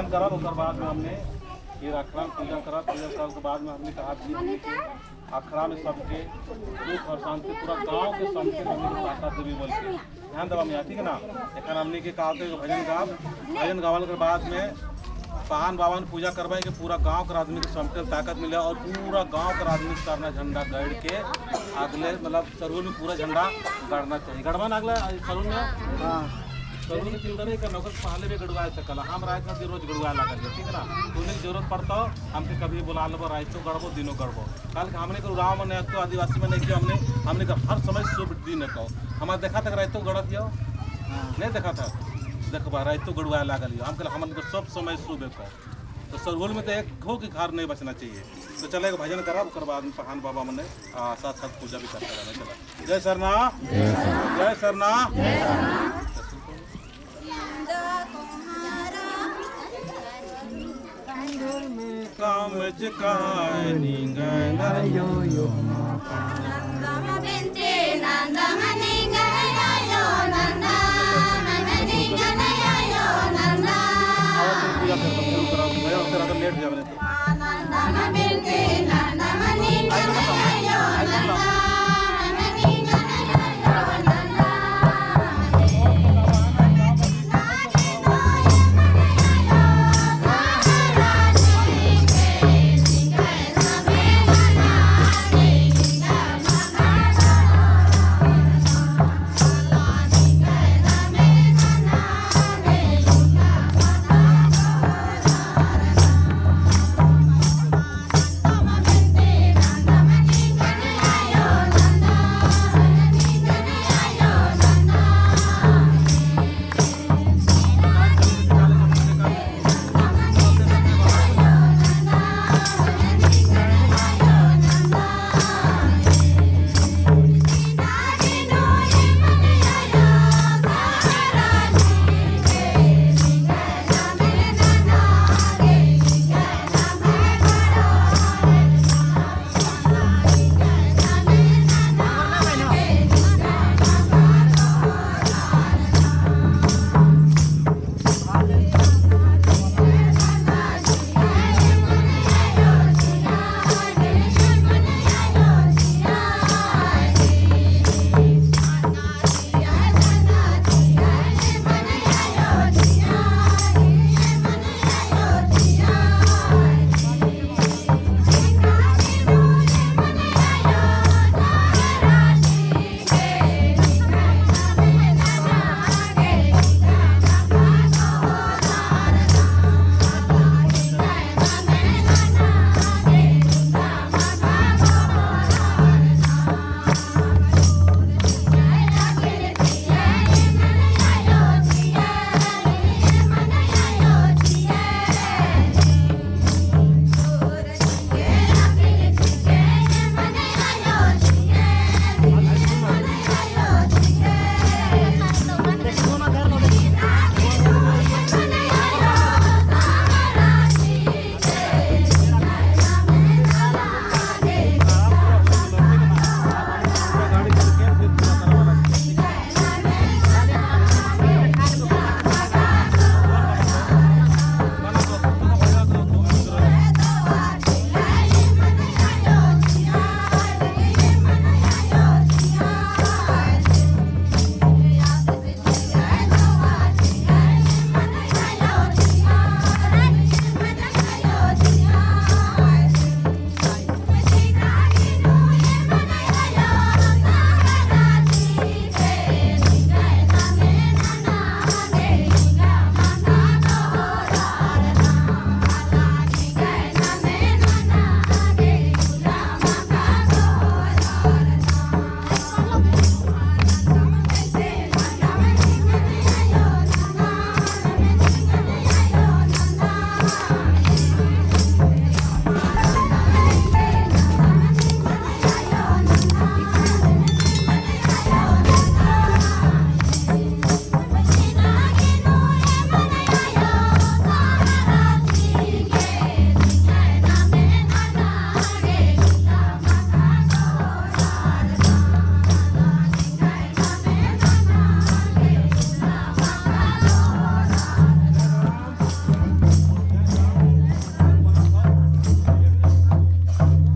भजन करा उसके बाद में हमने फिर अखड़ा में पूजा करा। पूजा करने के बाद में हमने कहा कि अखड़ा में सबके सुख और शांति पूरा गांव के शांति ताकत देवी बोल के ध्यान देवा में ठीक है ना। एक हमने के कहा भजन गावल के बाद में पान बाबा ने पूजा करवाई कि पूरा गांव के आदमी के समझ ताकत मिले और पूरा गांव के आदमी के करना झंडा गड़ के अगले मतलब सरूल में पूरा झंडा गड़ना चाहिए। गड़वाना अगला सरूल में सरूल की चिंता नहीं करना पहले भी गड़वा सकला हम रात में रोज गड़वा लगा ठीक है ना। तुम्हें जरूरत पड़ता हो हमके कभी बुला लो रातों गड़बो दिनों गड़बो कल हमने को गाँव में नहीं तो आदिवासी में नहीं किया हमने हर समय शुभ दिन कहो हमारा देखा तक रातों गड़त हो नहीं देखा था देखबा रातों गड़वा लागल हम हमको सब समय शुभ है तो सरूल में तो एक घो की घर नहीं बचना चाहिए। तो चले भजन करा उसके बाद में पहान बाबा मैंने साथ साथ पूजा भी करते रहना चला। जय सरना जय सरना काम चकानी गना यो यो नंदा बिंते नंदा मनी गना यो नंदा मनी गना यो नंदा पूजा करते हैं लेट जावे